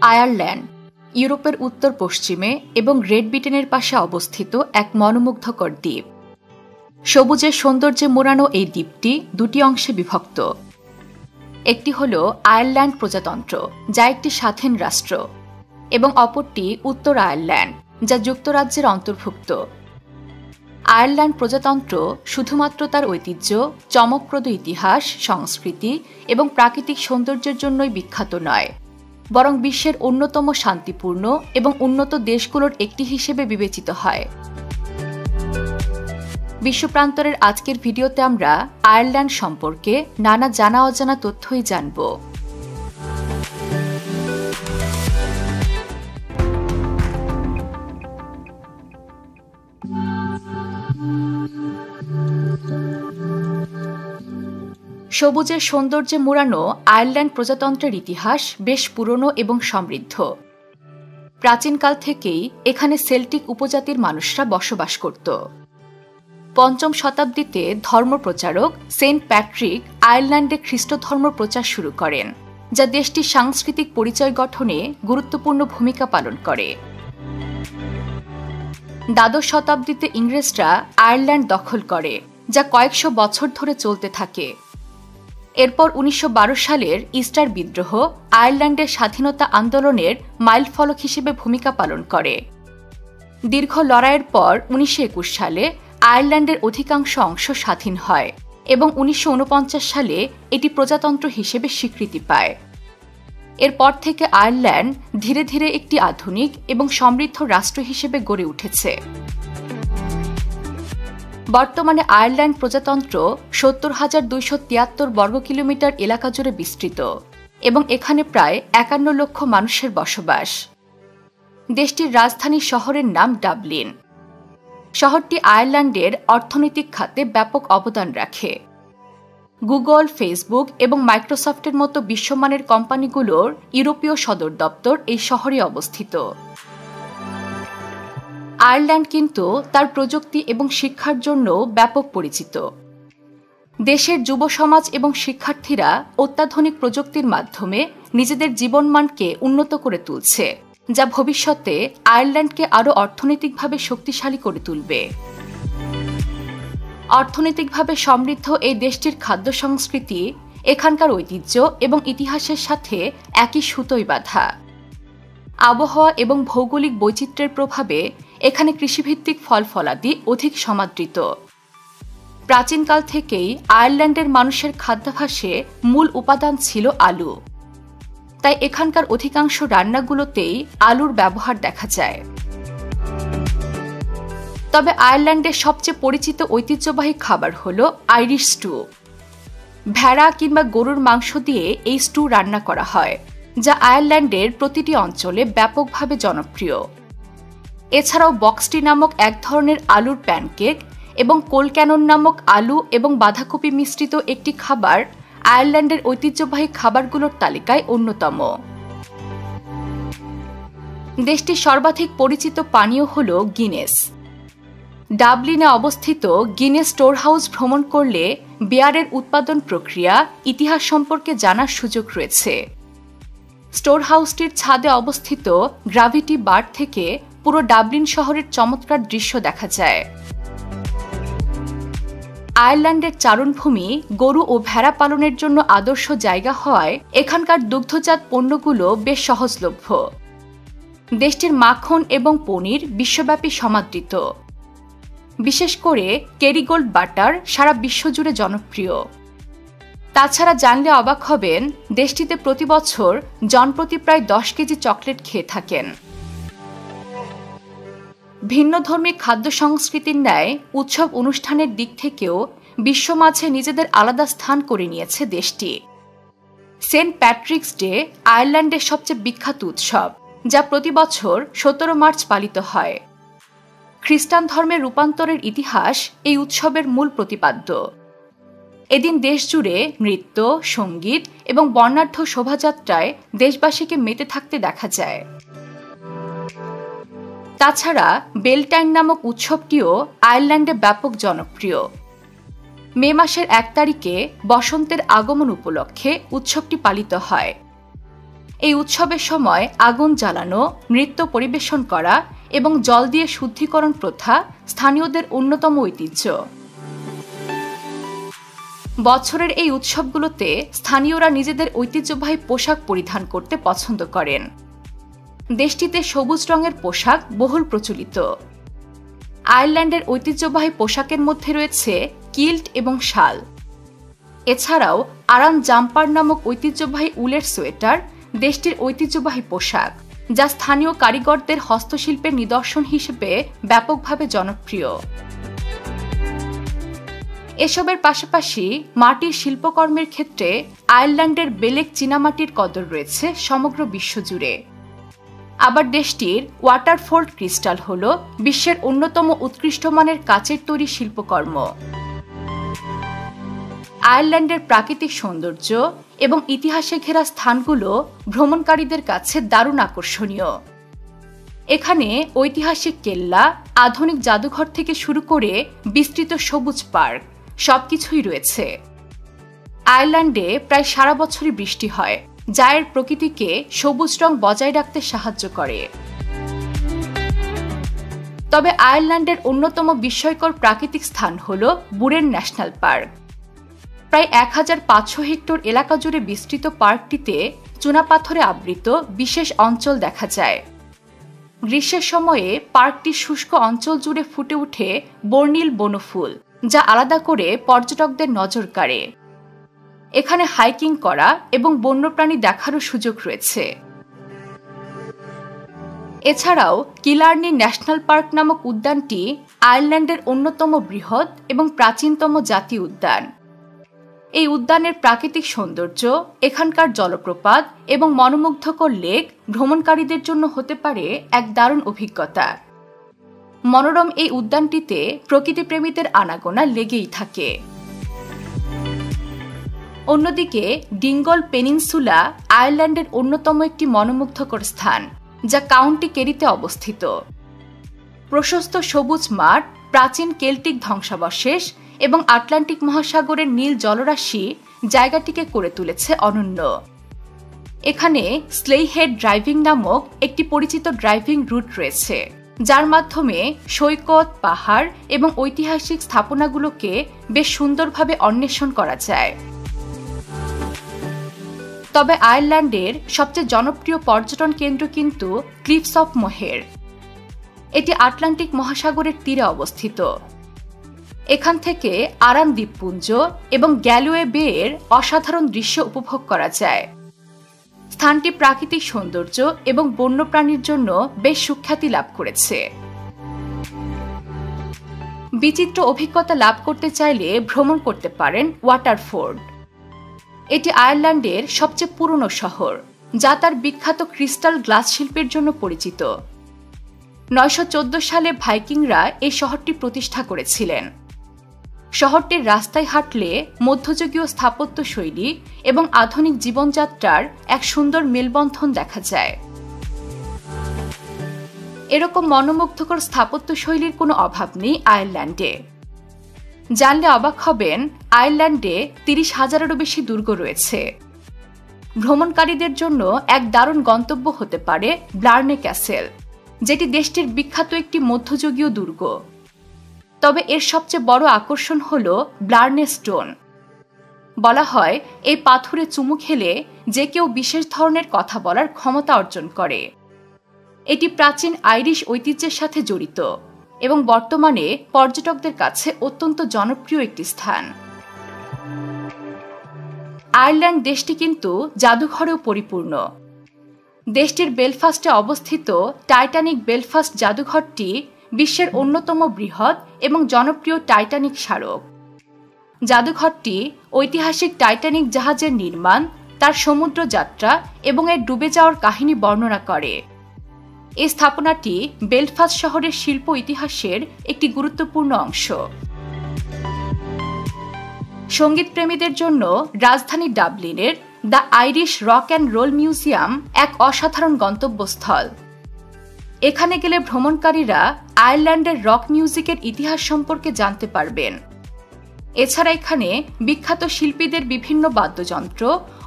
Ireland ইউরোপের উত্তর পশ্চিমে এবং গ্রেট ব্রিটেনের পাশে অবস্থিত এক মনোমুগ্ধকর দ্বীপ। সবুজের সৌন্দর্যে মোড়ানো এই দ্বীপটি দুটি অংশে বিভক্ত। একটি হল আয়ারল্যান্ড প্রজাতন্ত্র, যা একটি স্বাধীন রাষ্ট্র, এবং অপরটি উত্তর আয়ারল্যান্ড, যা যুক্তরাজ্যের অন্তর্ভুক্ত। আয়ারল্যান্ড প্রজাতন্ত্র শুধুমাত্র তার ঐতিহ্য, চমকপ্রদ ইতিহাস, সংস্কৃতি এবং প্রাকৃতিক সৌন্দর্যের জন্যই বিখ্যাত নয়, বরং বিশ্বের অন্যতম শান্তিপূর্ণ এবং উন্নত দেশগুলোর একটি হিসেবে বিবেচিত হয়। বিশ্বপ্রান্তরের আজকের ভিডিওতে আমরা আয়ারল্যান্ড সম্পর্কে নানা জানা অজানা তথ্যই জানব। সবুজের সৌন্দর্যে মোড়ানো আয়ারল্যান্ড প্রজাতন্ত্রের ইতিহাস বেশ পুরনো এবং সমৃদ্ধ। প্রাচীনকাল থেকেই এখানে সেল্টিক উপজাতির মানুষরা বসবাস করত। ৫ম শতাব্দীতে ধর্মপ্রচারক সেন্ট প্যাট্রিক আয়ারল্যান্ডে খ্রিস্ট ধর্ম প্রচার শুরু করেন, যা দেশটির সাংস্কৃতিক পরিচয় গঠনে গুরুত্বপূর্ণ ভূমিকা পালন করে। দ্বাদশ শতাব্দীতে ইংরেজরা আয়ারল্যান্ড দখল করে, যা কয়েকশো বছর ধরে চলতে থাকে। এরপর ১৯১২ সালের ইস্টার বিদ্রোহ আয়ারল্যান্ডের স্বাধীনতা আন্দোলনের মাইলফলক হিসেবে ভূমিকা পালন করে। দীর্ঘ লড়াইয়ের পর ১৯২১ সালে আয়ারল্যান্ডের অধিকাংশ অংশ স্বাধীন হয় এবং ১৯৪৯ সালে এটি প্রজাতন্ত্র হিসেবে স্বীকৃতি পায়। এরপর থেকে আয়ারল্যান্ড ধীরে ধীরে একটি আধুনিক এবং সমৃদ্ধ রাষ্ট্র হিসেবে গড়ে উঠেছে। বর্তমানে আয়ারল্যান্ড প্রজাতন্ত্র ৭০,২৭৩ বর্গ কিলোমিটার এলাকা জুড়ে বিস্তৃত এবং এখানে প্রায় ৫১ লক্ষ মানুষের বসবাস। দেশটির রাজধানী শহরের নাম ডাবলিন। শহরটি আয়ারল্যান্ডের অর্থনৈতিক খাতে ব্যাপক অবদান রাখে। গুগল, ফেসবুক এবং মাইক্রোসফটের মতো বিশ্বমানের কোম্পানিগুলোর ইউরোপীয় সদর দপ্তর এই শহরে অবস্থিত। আয়ারল্যান্ড কিন্তু তার প্রযুক্তি এবং শিক্ষার জন্য ব্যাপক পরিচিত। দেশের যুব সমাজ এবং শিক্ষার্থীরা অত্যাধুনিক প্রযুক্তির মাধ্যমে নিজেদের জীবনমানকে উন্নত করে তুলছে, যা ভবিষ্যতে আয়ারল্যান্ডকে আরও অর্থনৈতিকভাবে শক্তিশালী করে তুলবে। অর্থনৈতিকভাবে সমৃদ্ধ এই দেশটির খাদ্য সংস্কৃতি এখানকার ঐতিহ্য এবং ইতিহাসের সাথে একই সুতোয় বাঁধা। আবহাওয়া এবং ভৌগোলিক বৈচিত্র্যের প্রভাবে এখানে কৃষিভিত্তিক ফল-ফলাদি অধিক সমাদৃত। প্রাচীনকাল থেকেই আয়ারল্যান্ডের মানুষের খাদ্যাভ্যাসে মূল উপাদান ছিল আলু, তাই এখানকার অধিকাংশ রান্নাগুলোতেই আলুর ব্যবহার দেখা যায়। তবে আয়ারল্যান্ডের সবচেয়ে পরিচিত ঐতিহ্যবাহী খাবার হল আইরিশ স্টু। ভেড়া কিংবা গরুর মাংস দিয়ে এই স্টু রান্না করা হয়, যা আয়ারল্যান্ডের প্রতিটি অঞ্চলে ব্যাপকভাবে জনপ্রিয়। এছাড়াও বক্সটি নামক এক ধরনের আলুর প্যানকেক এবং কোলক্যানন নামক আলু এবং বাঁধাকপি মিশ্রিত একটি খাবার আয়ারল্যান্ডের ঐতিহ্যবাহী খাবারগুলোর তালিকায় অন্যতম। দেশটির সর্বাধিক পরিচিত পানীয় হল গিনেস। ডাবলিনে অবস্থিত গিনেস স্টোর হাউস ভ্রমণ করলে বিয়ারের উৎপাদন প্রক্রিয়া, ইতিহাস সম্পর্কে জানার সুযোগ রয়েছে। স্টোর হাউসটির ছাদে অবস্থিত গ্র্যাভিটি বার থেকে পুরো ডাবলিন শহরের চমৎকার দৃশ্য দেখা যায়। আয়ারল্যান্ডের চারণভূমি গরু ও ভেড়া পালনের জন্য আদর্শ জায়গা হওয়ায় এখানকার দুগ্ধজাত পণ্যগুলো বেশ সহজলভ্য। দেশটির মাখন এবং পনির বিশ্বব্যাপী সমাদৃত। বিশেষ করে কেরিগোল্ড বাটার সারা বিশ্বজুড়ে জনপ্রিয়। তাছাড়া জানলে অবাক হবেন, দেশটিতে প্রতি বছর জনপ্রতি প্রায় ১০ কেজি চকলেট খেয়ে থাকেন। ভিন্নধর্মী খাদ্য সংস্কৃতির ন্যায় উৎসব অনুষ্ঠানের দিক থেকেও বিশ্ব মাঝে নিজেদের আলাদা স্থান করে নিয়েছে দেশটি। সেন্ট প্যাট্রিকস ডে আয়ারল্যান্ডের সবচেয়ে বিখ্যাত উৎসব, যা প্রতি বছর ১৭ মার্চ পালিত হয়। খ্রিস্টান ধর্মের রূপান্তরের ইতিহাস এই উৎসবের মূল প্রতিপাদ্য। এদিন দেশজুড়ে নৃত্য, সঙ্গীত এবং বর্ণাঢ্য শোভাযাত্রায় দেশবাসীকে মেতে থাকতে দেখা যায়। তাছাড়া বেলটাইন নামক উৎসবটিও আয়ারল্যান্ডে ব্যাপক জনপ্রিয়। মে মাসের 1 তারিখে বসন্তের আগমন উপলক্ষে উৎসবটি পালিত হয়। এই উৎসবের সময় আগুন জ্বালানো, নৃত্য পরিবেশন করা এবং জল দিয়ে শুদ্ধিকরণ প্রথা স্থানীয়দের অন্যতম ঐতিহ্য। বছরের এই উৎসবগুলোতে স্থানীয়রা নিজেদের ঐতিহ্যবাহী পোশাক পরিধান করতে পছন্দ করেন। দেশটিতে সবুজ রঙের পোশাক বহুল প্রচলিত। আয়ারল্যান্ডের ঐতিহ্যবাহী পোশাকের মধ্যে রয়েছে কিল্ট এবং শাল। এছাড়াও আরাম জাম্পার নামক ঐতিহ্যবাহী উলের সোয়েটার দেশটির ঐতিহ্যবাহী পোশাক, যা স্থানীয় কারিগরদের হস্তশিল্পের নিদর্শন হিসেবে ব্যাপকভাবে জনপ্রিয়। এসবের পাশাপাশি মাটির শিল্পকর্মের ক্ষেত্রে আয়ারল্যান্ডের বেলেক চীনামাটির কদর রয়েছে সমগ্র বিশ্বজুড়ে। আবার দেশটির ওয়াটারফোর্ড ক্রিস্টাল হল বিশ্বের অন্যতম উৎকৃষ্ট মানের কাচের তৈরি শিল্পকর্ম। আয়ারল্যান্ডের প্রাকৃতিক সৌন্দর্য এবং ইতিহাসে ঘেরা স্থানগুলো ভ্রমণকারীদের কাছে দারুণ আকর্ষণীয়। এখানে ঐতিহাসিক কেল্লা, আধুনিক জাদুঘর থেকে শুরু করে বিস্তৃত সবুজ পার্ক সবকিছুই রয়েছে। আয়ারল্যান্ডে প্রায় সারা বছরই বৃষ্টি হয়, যা এর প্রকৃতিকে সবুজ রং বজায় রাখতে সাহায্য করে। তবে আয়ারল্যান্ডের অন্যতম বিস্ময়কর প্রাকৃতিক স্থান হল বুরেন ন্যাশনাল পার্ক। প্রায় 1500 হেক্টর এলাকা জুড়ে বিস্তৃত পার্কটিতে চুনাপাথরে আবৃত বিশেষ অঞ্চল দেখা যায়। গ্রীষ্মের সময়ে পার্কটির শুষ্ক অঞ্চল জুড়ে ফুটে ওঠে বর্ণিল বনফুল, যা আলাদা করে পর্যটকদের নজর কাড়ে। এখানে হাইকিং করা এবং বন্যপ্রাণী দেখারও সুযোগ রয়েছে। এছাড়াও কিলার্নি ন্যাশনাল পার্ক নামক উদ্যানটি আয়ারল্যান্ডের অন্যতম বৃহৎ এবং প্রাচীনতম জাতীয় উদ্যান। এই উদ্যানের প্রাকৃতিক সৌন্দর্য, এখানকার জলপ্রপাত এবং মনোমুগ্ধকর লেক ভ্রমণকারীদের জন্য হতে পারে এক দারুণ অভিজ্ঞতা। মনোরম এই উদ্যানটিতে প্রকৃতিপ্রেমীদের আনাগোনা লেগেই থাকে। অন্যদিকে ডিঙ্গল পেনিনসুলা আয়ারল্যান্ডের অন্যতম একটি মনোমুগ্ধকর স্থান, যা কাউন্টি কেরিতে অবস্থিত। প্রশস্ত সবুজ মাঠ, প্রাচীন কেল্টিক ধ্বংসাবশেষ এবং আটলান্টিক মহাসাগরের নীল জলরাশি জায়গাটিকে করে তুলেছে অনন্য। এখানে স্লেইহেড ড্রাইভিং নামক একটি পরিচিত ড্রাইভিং রুট রয়েছে, যার মাধ্যমে সৈকত, পাহাড় এবং ঐতিহাসিক স্থাপনাগুলোকে বেশ সুন্দরভাবে অন্বেষণ করা যায়। তবে আয়ারল্যান্ডের সবচেয়ে জনপ্রিয় পর্যটন কেন্দ্র কিন্তু ক্লিফস অফ মোহের। এটি আটলান্টিক মহাসাগরের তীরে অবস্থিত। এখান থেকে আরাম দ্বীপপুঞ্জ এবং গ্যালোয়ে বে এর অসাধারণ দৃশ্য উপভোগ করা যায়। স্থানটি প্রাকৃতিক সৌন্দর্য এবং বন্যপ্রাণীর জন্য বেশ সুখ্যাতি লাভ করেছে। বিচিত্র অভিজ্ঞতা লাভ করতে চাইলে ভ্রমণ করতে পারেন ওয়াটারফোর্ড। এটি আয়ারল্যান্ডের সবচেয়ে পুরনো শহর, যা তার বিখ্যাত ক্রিস্টাল গ্লাস শিল্পের জন্য পরিচিত। 914 সালে ভাইকিংরা এই শহরটি প্রতিষ্ঠা করেছিলেন। শহরটির রাস্তায় হাঁটলে মধ্যযুগীয় স্থাপত্য শৈলী এবং আধুনিক জীবনযাত্রার এক সুন্দর মেলবন্ধন দেখা যায়। এরকম মনোমুগ্ধকর স্থাপত্য শৈলীর কোনো অভাব নেই আয়ারল্যান্ডে। জানলে অবাক হবেন, আয়ারল্যান্ডে 30,000-এরও বেশি দুর্গ রয়েছে। ভ্রমণকারীদের জন্য এক দারুণ গন্তব্য হতে পারে ব্লার্নে ক্যাসেল, যেটি দেশটির বিখ্যাত একটি মধ্যযুগীয় দুর্গ। তবে এর সবচেয়ে বড় আকর্ষণ হল ব্লার্নে স্টোন। বলা হয় এই পাথরে চুমু খেলে যে কেউ বিশেষ ধরনের কথা বলার ক্ষমতা অর্জন করে। এটি প্রাচীন আইরিশ ঐতিহ্যের সাথে জড়িত এবং বর্তমানে পর্যটকদের কাছে অত্যন্ত জনপ্রিয় একটি স্থান। আয়ারল্যান্ড দেশটি কিন্তু জাদুঘরেও পরিপূর্ণ। দেশটির বেলফাস্টে অবস্থিত টাইটানিক বেলফাস্ট জাদুঘরটি বিশ্বের অন্যতম বৃহৎ এবং জনপ্রিয় টাইটানিক স্মারক। জাদুঘরটি ঐতিহাসিক টাইটানিক জাহাজের নির্মাণ, তার সমুদ্র যাত্রা এবং এর ডুবে যাওয়ার কাহিনী বর্ণনা করে। এই স্থাপনাটি বেলফাস্ট শহরের শিল্প ইতিহাসের একটি গুরুত্বপূর্ণ অংশ। সঙ্গীতপ্রেমীদের জন্য রাজধানী ডাবলিনের the Irish rock and roll museum এক অসাধারণ গন্তব্যস্থল। এখানে গেলে ভ্রমণকারীরা আয়ারল্যান্ডের রক মিউজিকের ইতিহাস সম্পর্কে জানতে পারবেন। এছাড়া এখানে বিখ্যাত শিল্পীদের বিভিন্ন বাদ্যযন্ত্র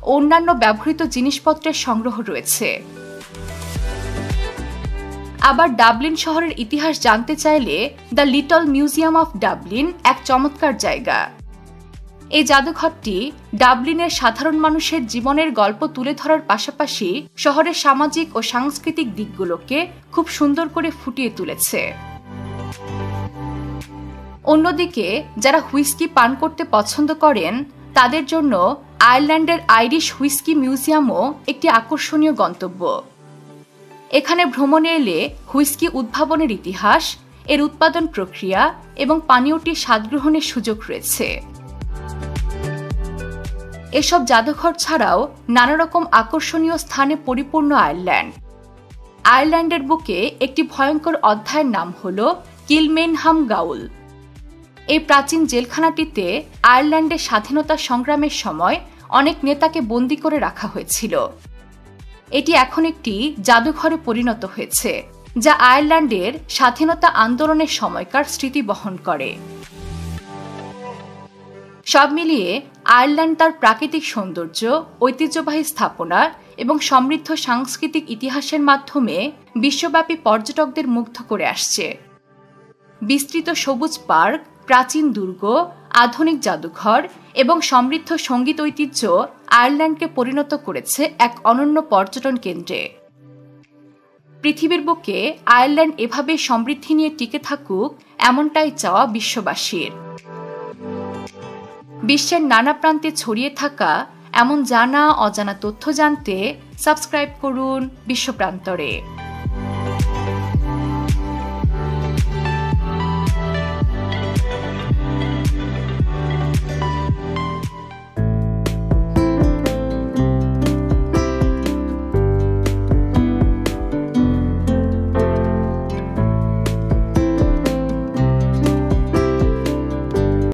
ও অন্যান্য ব্যবহৃত জিনিসপত্রের সংগ্রহ রয়েছে। আবার ডাবলিন শহরের ইতিহাস জানতে চাইলে the little museum of Dublin এক চমৎকার জায়গা। এই জাদুঘরটি ডাবলিনের সাধারণ মানুষের জীবনের গল্প তুলে ধরার পাশাপাশি শহরের সামাজিক ও সাংস্কৃতিক দিকগুলোকে খুব সুন্দর করে ফুটিয়ে তুলেছে। অন্যদিকে যারা হুইস্কি পান করতে পছন্দ করেন তাদের জন্য আয়ারল্যান্ডের আইরিশ হুইস্কি মিউজিয়ামও একটি আকর্ষণীয় গন্তব্য। এখানে ভ্রমণে এলে হুইস্কি উদ্ভাবনের ইতিহাস, এর উৎপাদন প্রক্রিয়া এবং পানীয়টির স্বাদ গ্রহণের সুযোগ রয়েছে। এসব জাদুঘর ছাড়াও নানা রকম আকর্ষণীয় স্থানে পরিপূর্ণ আয়ারল্যান্ড। আয়ারল্যান্ডের বুকে একটি ভয়ঙ্কর অধ্যায়ের নাম হল কিলমেনহাম গাউল। এই প্রাচীন জেলখানাটিতে আয়ারল্যান্ডের স্বাধীনতা সংগ্রামের সময় অনেক নেতাকে বন্দী করে রাখা হয়েছিল। এটি এখন একটি জাদুঘরে পরিণত হয়েছে, যা আয়ারল্যান্ডের স্বাধীনতা আন্দোলনের সময়কার স্মৃতি বহন করে। সব মিলিয়ে আয়ারল্যান্ড তার প্রাকৃতিক সৌন্দর্য, ঐতিহ্যবাহী স্থাপনা এবং সমৃদ্ধ সাংস্কৃতিক ইতিহাসের মাধ্যমে বিশ্বব্যাপী পর্যটকদের মুগ্ধ করে আসছে। বিস্তৃত সবুজ পার্ক, প্রাচীন দুর্গ, আধুনিক জাদুঘর এবং সমৃদ্ধ সঙ্গীত ঐতিহ্য আয়ারল্যান্ডকে পরিণত করেছে এক অনন্য পর্যটন কেন্দ্রে। পৃথিবীর বুকে আয়ারল্যান্ড এভাবে সমৃদ্ধি নিয়ে টিকে থাকুক, এমনটাই চাওয়া বিশ্ববাসীর। বিশ্বের নানা প্রান্তে ছড়িয়ে থাকা এমন জানা অজানা তথ্য জানতে সাবস্ক্রাইব করুন বিশ্বপ্রান্তরে।